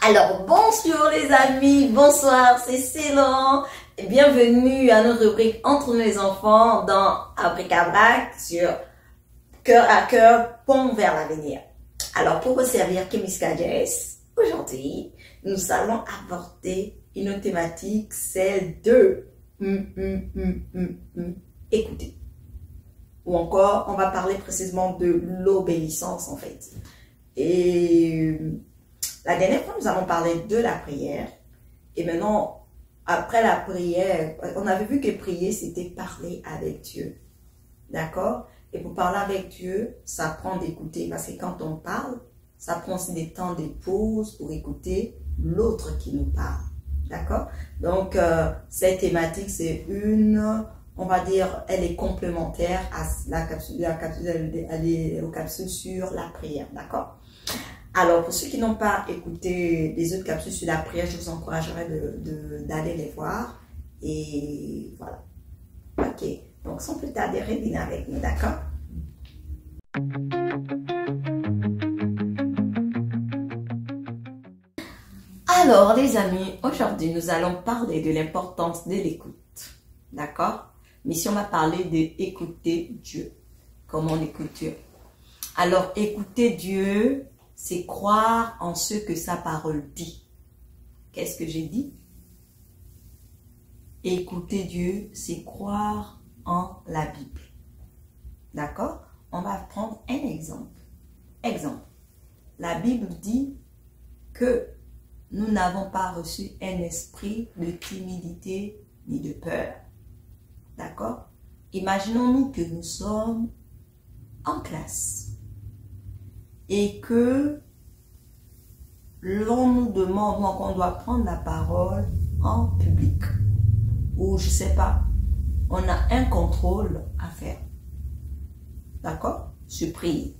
Alors, bonjour les amis, bonsoir, c'est Célan. Et bienvenue à notre rubrique Entre nous les enfants dans Abric-à-Brac sur Cœur à cœur, pont vers l'avenir. Alors, pour vous servir Kemiska Jess, aujourd'hui, nous allons aborder une thématique, celle de écouter. Ou encore, on va parler précisément de l'obéissance en fait. Et la dernière fois, nous avons parlé de la prière. Et maintenant, après la prière, on avait vu que prier, c'était parler avec Dieu. D'accord? Et pour parler avec Dieu, ça prend d'écouter. Parce que quand on parle, ça prend aussi des temps de pause pour écouter l'autre qui nous parle. D'accord? Donc, cette thématique, c'est on va dire, elle est complémentaire à la capsule aux capsules sur la prière. D'accord? Alors, pour ceux qui n'ont pas écouté les autres capsules sur la prière, je vous encouragerais d'aller les voir. Et voilà. Ok. Donc, sans plus tarder, revenez avec nous, d'accord? Alors, les amis, aujourd'hui, nous allons parler de l'importance de l'écoute. D'accord? Mais si on va parler d'écouter Dieu. Comment on écoute Dieu? Alors, écouter Dieu, c'est croire en ce que sa parole dit. Qu'est-ce que j'ai dit? Écouter Dieu, c'est croire en la Bible. D'accord? On va prendre un exemple. Exemple. La Bible dit que nous n'avons pas reçu un esprit de timidité ni de peur. D'accord? Imaginons-nous que nous sommes en classe et que l'on nous demande qu'on doit prendre la parole en public ou je sais pas, on a un contrôle à faire. D'accord? Surprise.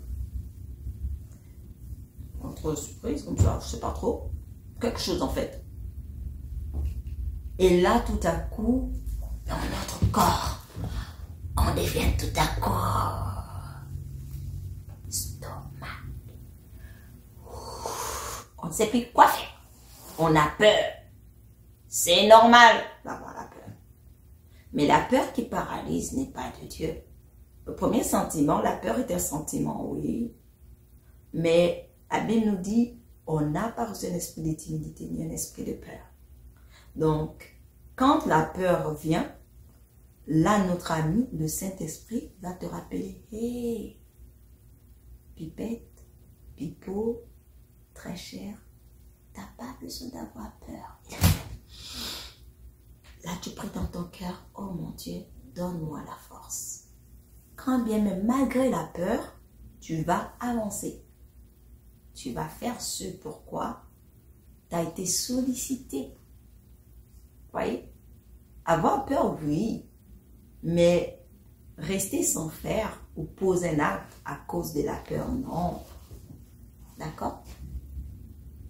Contrôle surprise, comme ça, je sais pas trop. Quelque chose en fait. Et là, tout à coup, dans notre corps, on devient tout à coup stomac. On ne sait plus quoi faire. On a peur. C'est normal d'avoir la peur. Mais la peur qui paralyse n'est pas de Dieu. Le premier sentiment, la peur est un sentiment, oui. Mais la Bible nous dit, on n'a pas reçu un esprit de timidité ni un esprit de peur. Donc, quand la peur vient, là, notre ami, le Saint-Esprit, va te rappeler, hey, Pipette, Pipo, très cher, t'as pas besoin d'avoir peur. Là, tu pries dans ton cœur, oh mon Dieu, donne-moi la force. Quand bien même, malgré la peur, tu vas avancer. Tu vas faire ce pourquoi tu as été sollicité. Voyez? Avoir peur, oui, mais rester sans faire ou poser un acte à cause de la peur, non. D'accord?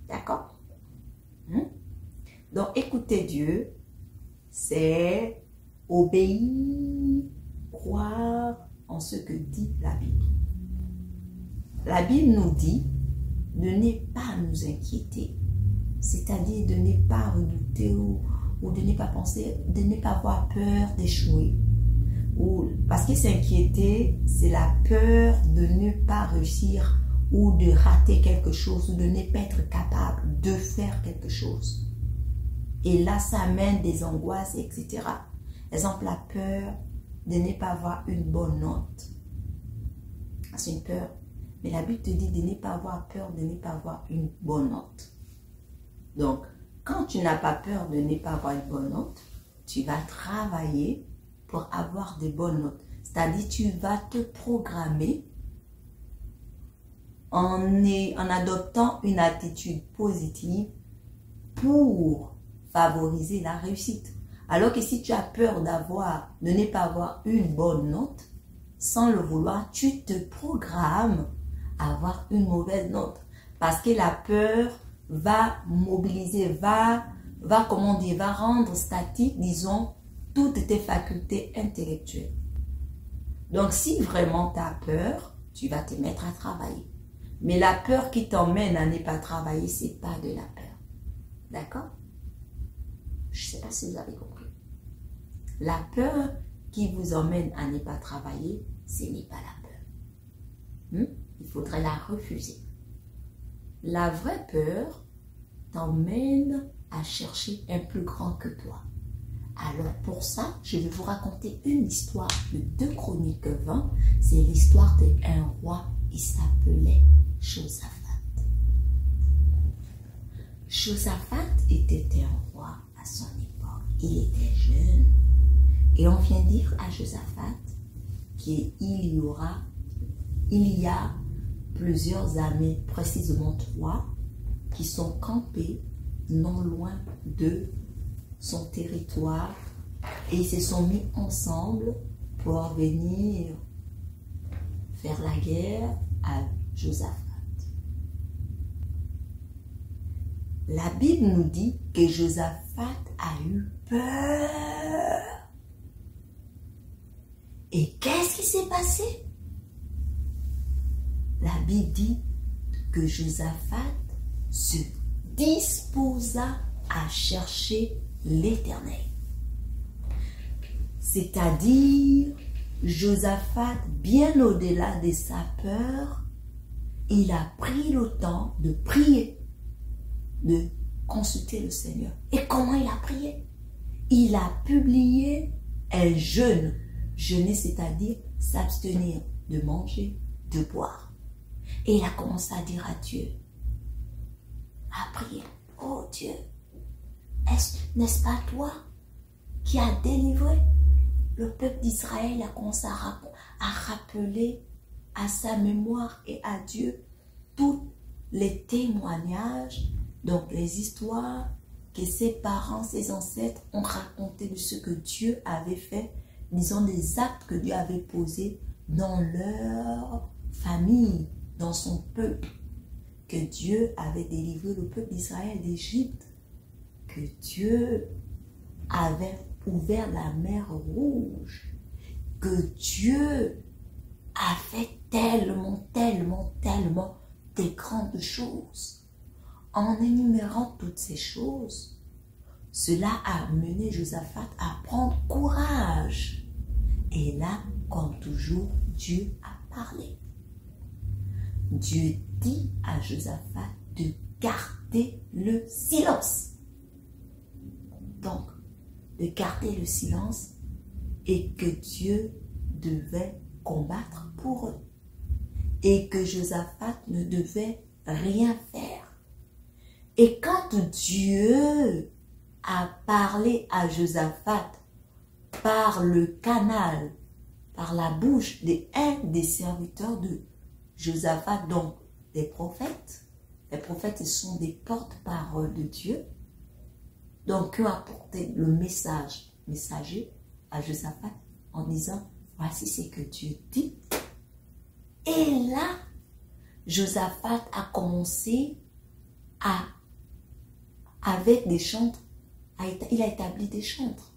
D'accord? Donc, écouter Dieu, c'est obéir, croire en ce que dit la Bible. La Bible nous dit de ne pas nous inquiéter, c'est-à-dire de ne pas redouter ou de ne pas penser, de ne pas avoir peur d'échouer. Parce que s'inquiéter, c'est la peur de ne pas réussir ou de rater quelque chose ou de ne pas être capable de faire quelque chose. Et là, ça amène des angoisses, etc. Exemple, la peur de ne pas avoir une bonne note. C'est une peur. Mais la Bible te dit de ne pas avoir peur, de ne pas avoir une bonne note. Donc, quand tu n'as pas peur de ne pas avoir une bonne note, tu vas travailler pour avoir des bonnes notes. C'est-à-dire, tu vas te programmer en adoptant une attitude positive pour favoriser la réussite. Alors que si tu as peur de ne pas avoir une bonne note, sans le vouloir, tu te programmes à avoir une mauvaise note. Parce que la peur va mobiliser, va rendre statique, disons, toutes tes facultés intellectuelles. Donc, si vraiment tu as peur, tu vas te mettre à travailler. Mais la peur qui t'emmène à ne pas travailler, ce n'est pas de la peur. D'accord? Je ne sais pas si vous avez compris. La peur qui vous emmène à ne pas travailler, ce n'est pas la peur. Il faudrait la refuser. La vraie peur t'emmène à chercher un plus grand que toi. Alors pour ça, je vais vous raconter une histoire de 2 Chroniques 20. C'est l'histoire d'un roi qui s'appelait Josaphat. Josaphat était un roi à son époque. Il était jeune. Et on vient dire à Josaphat qu'il y a plusieurs armées, précisément 3, qui sont campées non loin de son territoire et ils se sont mis ensemble pour venir faire la guerre à Josaphat. La Bible nous dit que Josaphat a eu peur. Et qu'est-ce qui s'est passé? La Bible dit que Josaphat se disposa à chercher l'Éternel. C'est-à-dire, Josaphat, bien au-delà de sa peur, il a pris le temps de prier, de consulter le Seigneur. Et comment il a prié? Il a publié un jeûne. Jeûner, c'est-à-dire s'abstenir de manger, de boire. Et il a commencé à dire à Dieu, à prier, oh Dieu, n'est-ce pas toi qui as délivré le peuple d'Israël? Il a commencé à rappeler à sa mémoire et à Dieu tous les témoignages, donc les histoires que ses parents, ses ancêtres ont raconté de ce que Dieu avait fait, disons des actes que Dieu avait posés dans leur famille, dans son peuple, que Dieu avait délivré le peuple d'Israël d'Égypte, que Dieu avait ouvert la mer Rouge, que Dieu a fait tellement de grandes choses. En énumérant toutes ces choses, cela a amené Josaphat à prendre courage. Et là, comme toujours, Dieu a parlé. Dieu dit à Josaphat de garder le silence. Donc, de garder le silence et que Dieu devait combattre pour eux. Et que Josaphat ne devait rien faire. Et quand Dieu a parlé à Josaphat par le canal, par la bouche d'un des serviteurs de Josaphat, donc des prophètes. Les prophètes, ce sont des porte-paroles de Dieu. Donc, qui ont apporté le messager à Josaphat en disant, voici ce que Dieu dit. Et là, Josaphat a commencé avec des chantres, il a établi des chantres.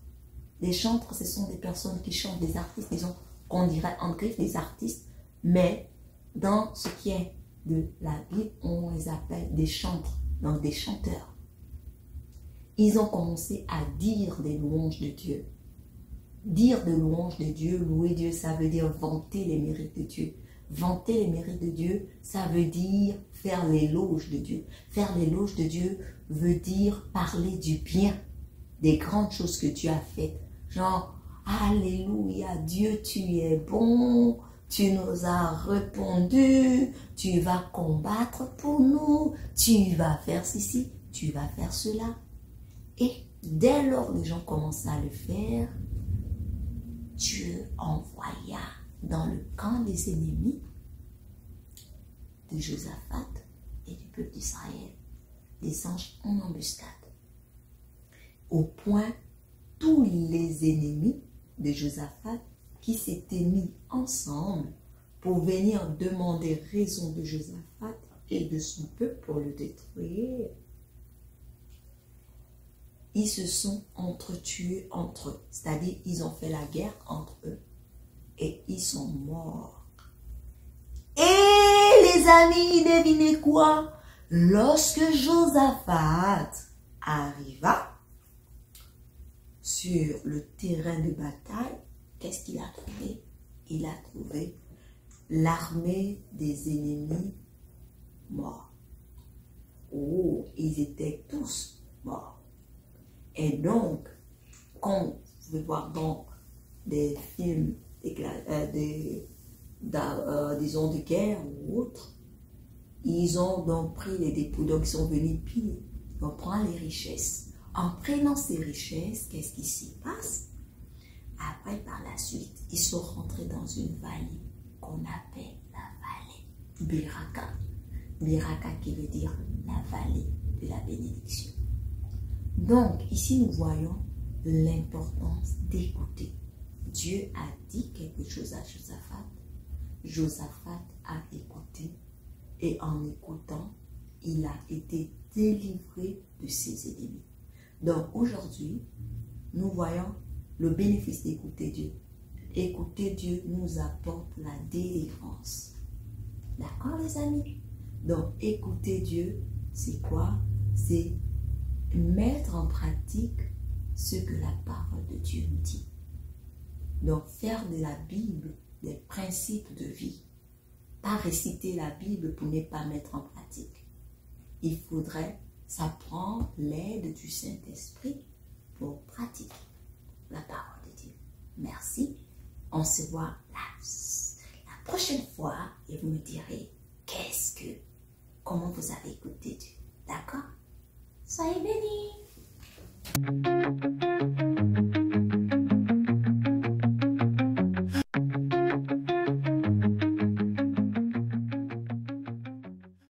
Les chantres, ce sont des personnes qui chantent, des artistes, disons, qu'on dirait en griffe des artistes, mais dans ce qui est de la Bible, on les appelle des chantres, donc des chanteurs. Ils ont commencé à dire des louanges de Dieu. Dire des louanges de Dieu, louer Dieu, ça veut dire vanter les mérites de Dieu. Vanter les mérites de Dieu, ça veut dire faire l'éloge de Dieu. Faire l'éloge de Dieu veut dire parler du bien, des grandes choses que Dieu a faites. Genre, alléluia, Dieu, tu es bon, tu nous as répondu, tu vas combattre pour nous, tu vas faire ceci, tu vas faire cela. Et dès lors que les gens commencent à le faire, Dieu envoya dans le camp des ennemis de Josaphat et du peuple d'Israël des anges en embuscade. Au point, tous les ennemis de Josaphat qui s'étaient mis ensemble pour venir demander raison de Josaphat et de son peuple pour le détruire, ils se sont entretués entre eux. C'est-à-dire, ils ont fait la guerre entre eux et ils sont morts. Et les amis, devinez quoi? Lorsque Josaphat arriva sur le terrain de bataille, qu'est-ce qu'il a trouvé? Il a trouvé l'armée des ennemis morts. Oh, ils étaient tous morts. Et donc, quand vous pouvez voir donc des films, disons de guerre ou autres, ils ont donc pris les dépôts, donc ils sont venus piller. On prend les richesses. En prenant ces richesses, qu'est-ce qui s'y passe? Après, par la suite, ils sont rentrés dans une vallée qu'on appelle la vallée Beraka. Beraka qui veut dire la vallée de la bénédiction. Donc, ici, nous voyons l'importance d'écouter. Dieu a dit quelque chose à Josaphat. Josaphat a écouté et en écoutant, il a été délivré de ses ennemis. Donc, aujourd'hui, nous voyons le bénéfice d'écouter Dieu. Écouter Dieu nous apporte la délivrance. D'accord, les amis? Donc, écouter Dieu, c'est quoi? C'est mettre en pratique ce que la parole de Dieu nous dit. Donc, faire de la Bible des principes de vie. Pas réciter la Bible pour ne pas mettre en pratique. Il faudrait, ça prend l'aide du Saint-Esprit pour pratiquer la parole de Dieu. Merci. On se voit la prochaine fois et vous me direz comment vous avez écouté Dieu. D'accord? Soyez bénis.